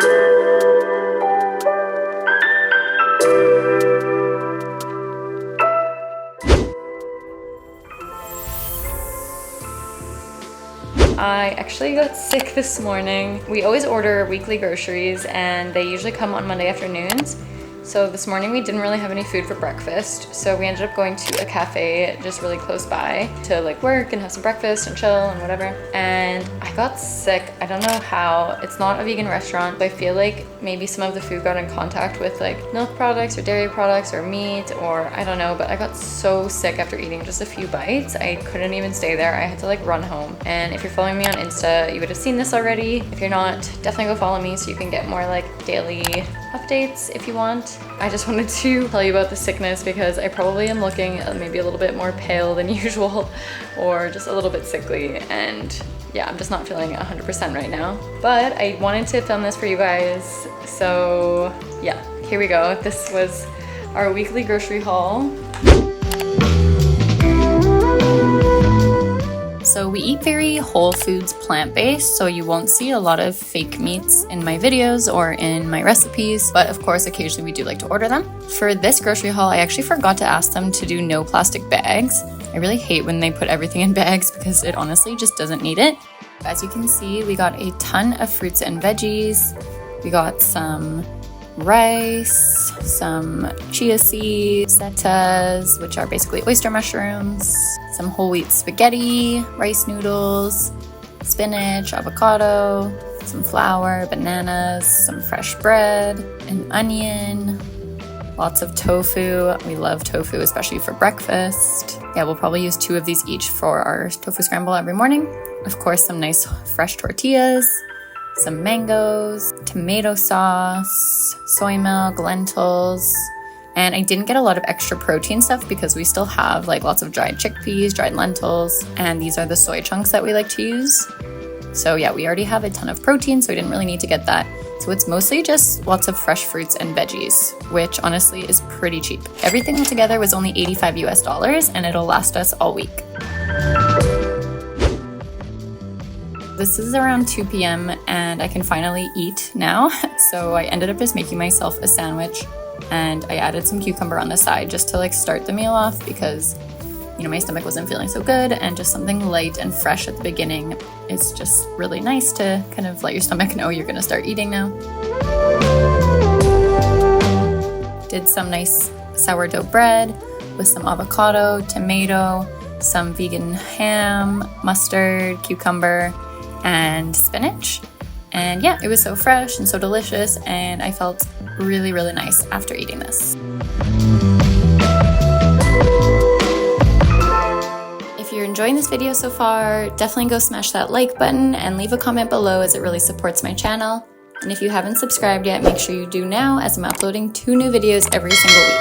I actually got sick this morning. We always order weekly groceries and they usually come on Monday afternoons. So this morning we didn't really have any food for breakfast. So we ended up going to a cafe just really close by to like work and have some breakfast and chill and whatever. And I got sick. I don't know how. It's not a vegan restaurant, but I feel like maybe some of the food got in contact with like milk products or dairy products or meat or I don't know, but I got so sick after eating just a few bites. I couldn't even stay there. I had to like run home. And if you're following me on Insta, you would have seen this already. If you're not, definitely go follow me so you can get more like daily updates if you want. I just wanted to tell you about the sickness because I probably am looking maybe a little bit more pale than usual or just a little bit sickly, and yeah, I'm just not feeling 100% right now. But I wanted to film this for you guys, so yeah, here we go. This was our weekly grocery haul. So we eat very whole foods, plant-based, so you won't see a lot of fake meats in my videos or in my recipes, but of course occasionally we do like to order them. For this grocery haul, I actually forgot to ask them to do no plastic bags. I really hate when they put everything in bags because it honestly just doesn't need it. As you can see, we got a ton of fruits and veggies. We got some rice, some chia seeds, setas, which are basically oyster mushrooms, some whole wheat spaghetti, rice noodles, spinach, avocado, some flour, bananas, some fresh bread, an onion, lots of tofu. We love tofu, especially for breakfast. Yeah, we'll probably use 2 of these each for our tofu scramble every morning. Of course, some nice fresh tortillas, some mangoes, tomato sauce, soy milk, lentils, and I didn't get a lot of extra protein stuff because we still have like lots of dried chickpeas, dried lentils, and these are the soy chunks that we like to use. So yeah, we already have a ton of protein, so we didn't really need to get that. So it's mostly just lots of fresh fruits and veggies, which honestly is pretty cheap. Everything altogether was only $85 US, and it'll last us all week. This is around 2 p.m. and I can finally eat now. So I ended up just making myself a sandwich and I added some cucumber on the side just to like start the meal off because, you know, my stomach wasn't feeling so good, and just something light and fresh at the beginning is just really nice to kind of let your stomach know you're gonna start eating now. Did some nice sourdough bread with some avocado, tomato, some vegan ham, mustard, cucumber, and spinach. And yeah, it was so fresh and so delicious, and I felt really, really nice after eating this. If you're enjoying this video so far, definitely go smash that like button and leave a comment below as it really supports my channel. And if you haven't subscribed yet, make sure you do now as I'm uploading 2 new videos every single week.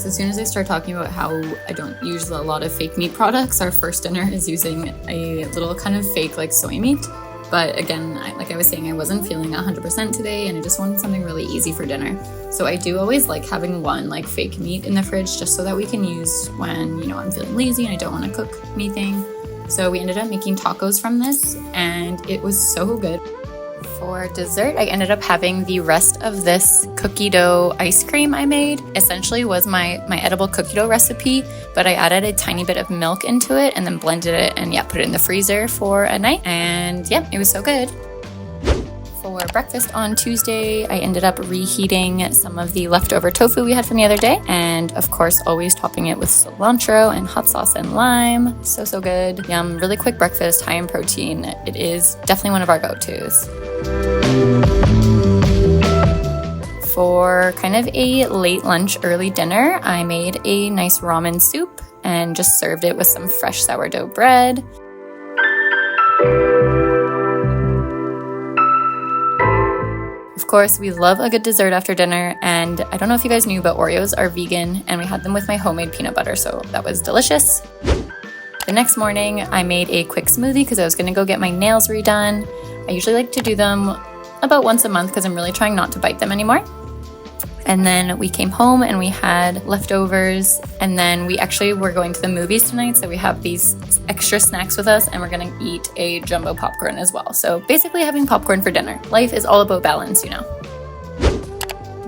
As soon as I start talking about how I don't use a lot of fake meat products, our first dinner is using a little kind of fake like soy meat. But again, like I was saying, I wasn't feeling 100% today and I just wanted something really easy for dinner. So I do always like having one like fake meat in the fridge just so that we can use when, you know, I'm feeling lazy and I don't want to cook anything. So we ended up making tacos from this and it was so good. For dessert, I ended up having the rest of this cookie dough ice cream I made. Essentially was my edible cookie dough recipe, but I added a tiny bit of milk into it and then blended it and yeah, put it in the freezer for a night. And yeah, it was so good. For breakfast on Tuesday, I ended up reheating some of the leftover tofu we had from the other day. And of course, always topping it with cilantro and hot sauce and lime. So, so good. Yum, really quick breakfast, high in protein. It is definitely one of our go-tos. For kind of a late lunch, early dinner, I made a nice ramen soup and just served it with some fresh sourdough bread. Of course, we love a good dessert after dinner, and I don't know if you guys knew, but Oreos are vegan, and we had them with my homemade peanut butter, so that was delicious. The next morning, I made a quick smoothie because I was gonna go get my nails redone. I usually like to do them about once a month because I'm really trying not to bite them anymore. And then we came home and we had leftovers, and then we actually were going to the movies tonight, so we have these extra snacks with us, and we're gonna eat a jumbo popcorn as well. So basically having popcorn for dinner. Life is all about balance, you know.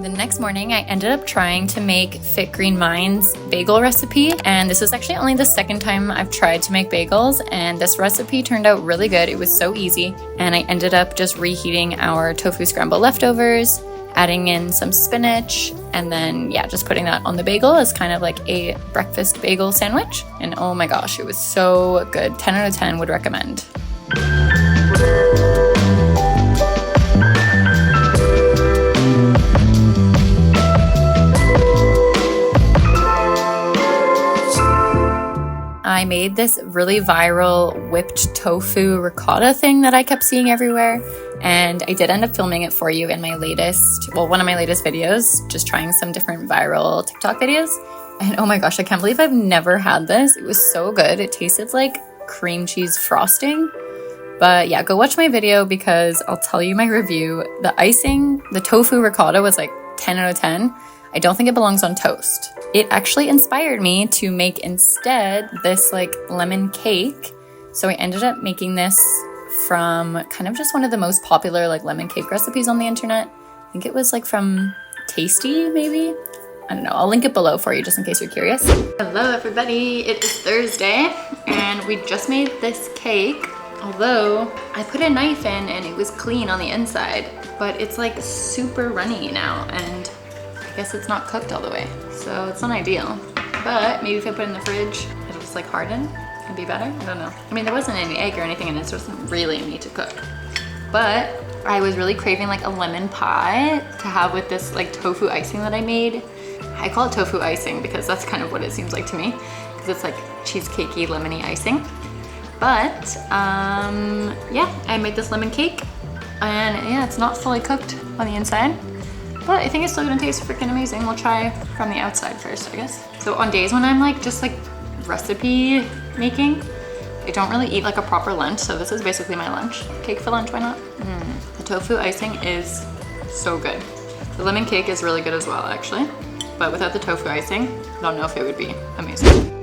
The next morning, I ended up trying to make Fit Green Minds bagel recipe, and this was actually only the second time I've tried to make bagels, and this recipe turned out really good. It was so easy, and I ended up just reheating our tofu scramble leftovers, adding in some spinach, and then yeah, just putting that on the bagel as kind of like a breakfast bagel sandwich. And oh my gosh, it was so good. 10 out of 10 would recommend. I made this really viral whipped tofu ricotta thing that I kept seeing everywhere, and I did end up filming it for you in my latest, well, one of my latest videos, just trying some different viral TikTok videos. And oh my gosh, I can't believe I've never had this. It was so good. It tasted like cream cheese frosting. But yeah, go watch my video because I'll tell you my review. The icing, the tofu ricotta was like 10 out of 10. I don't think it belongs on toast. It actually inspired me to make instead this like lemon cake. So I ended up making this from kind of just one of the most popular like lemon cake recipes on the internet. I think it was like from Tasty, maybe? I don't know. I'll link it below for you just in case you're curious. Hello everybody, it is Thursday and we just made this cake. Although I put a knife in and it was clean on the inside, but it's like super runny now and I guess it's not cooked all the way, so it's not ideal. But maybe if I put it in the fridge, it'll just like harden and be better. I don't know. I mean, there wasn't any egg or anything in it, so it doesn't really need to cook. But I was really craving like a lemon pie to have with this like tofu icing that I made. I call it tofu icing because that's kind of what it seems like to me, because it's like cheesecakey, lemony icing. But yeah, I made this lemon cake, and yeah, it's not fully cooked on the inside. But I think it's still gonna taste freaking amazing. We'll try from the outside first, I guess. So on days when I'm like just like recipe making, I don't really eat like a proper lunch. So this is basically my lunch. Cake for lunch, why not? The tofu icing is so good. The lemon cake is really good as well, actually. But without the tofu icing, I don't know if it would be amazing.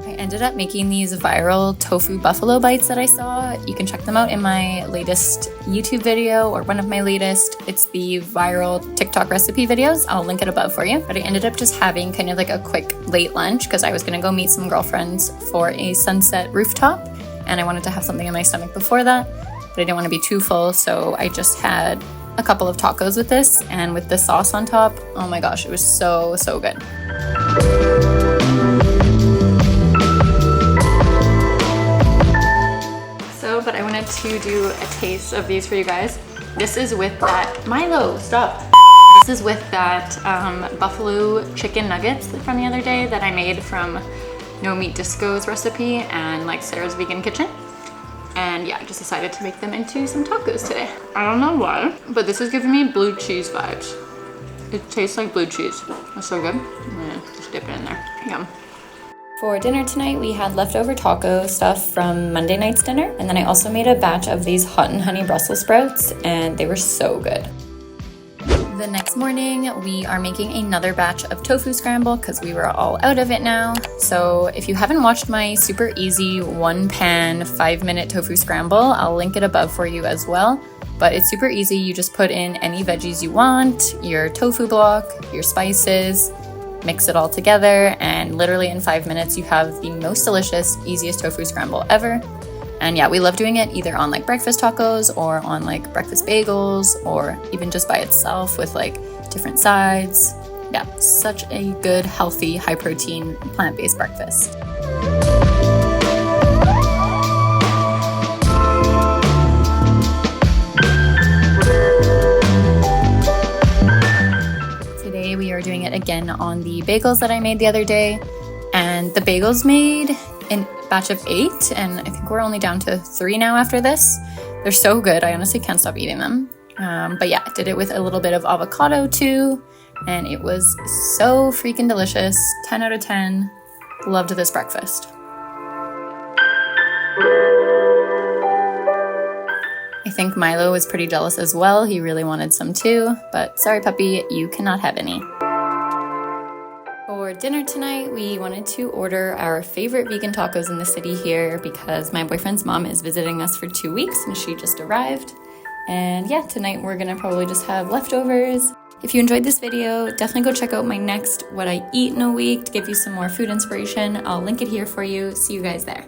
I ended up making these viral tofu buffalo bites that I saw. You can check them out in my latest YouTube video or one of my latest. It's the viral TikTok recipe videos. I'll link it above for you. But I ended up just having kind of like a quick late lunch because I was gonna go meet some girlfriends for a sunset rooftop and I wanted to have something in my stomach before that, but I didn't want to be too full, so I just had a couple of tacos with this and with the sauce on top. Oh my gosh, it was so, so good. But I wanted to do a taste of these for you guys. This is with that, Milo, stop. This is with that buffalo chicken nuggets from the other day that I made from No Meat Disco's recipe and like Sarah's Vegan Kitchen. And yeah, I just decided to make them into some tacos today. I don't know why, but this is giving me blue cheese vibes. It tastes like blue cheese. It's so good. Just dip it in there. Yum. For dinner tonight, we had leftover taco stuff from Monday night's dinner, and then I also made a batch of these hot and honey Brussels sprouts, and they were so good. The next morning, we are making another batch of tofu scramble because we were all out of it now. So if you haven't watched my super easy 1-pan 5-minute tofu scramble, I'll link it above for you as well. But it's super easy. You just put in any veggies you want, your tofu block, your spices, mix it all together, and literally in 5 minutes you have the most delicious, easiest tofu scramble ever. And yeah, we love doing it either on like breakfast tacos or on like breakfast bagels or even just by itself with like different sides. Yeah, such a good, healthy, high protein, plant-based breakfast. We are doing it again on the bagels that I made the other day, and the bagels made in a batch of 8, and I think we're only down to 3 now after this. They're so good, I honestly can't stop eating them. But yeah, did it with a little bit of avocado too, and it was so freaking delicious. 10 out of 10. Loved this breakfast. think Milo was pretty jealous as well. He really wanted some too, but sorry puppy, you cannot have any. For dinner tonight, we wanted to order our favorite vegan tacos in the city here because my boyfriend's mom is visiting us for 2 weeks and she just arrived. And yeah, tonight we're gonna probably just have leftovers. If you enjoyed this video, definitely go check out my next What I Eat in a Week to give you some more food inspiration. I'll link it here for you. See you guys there.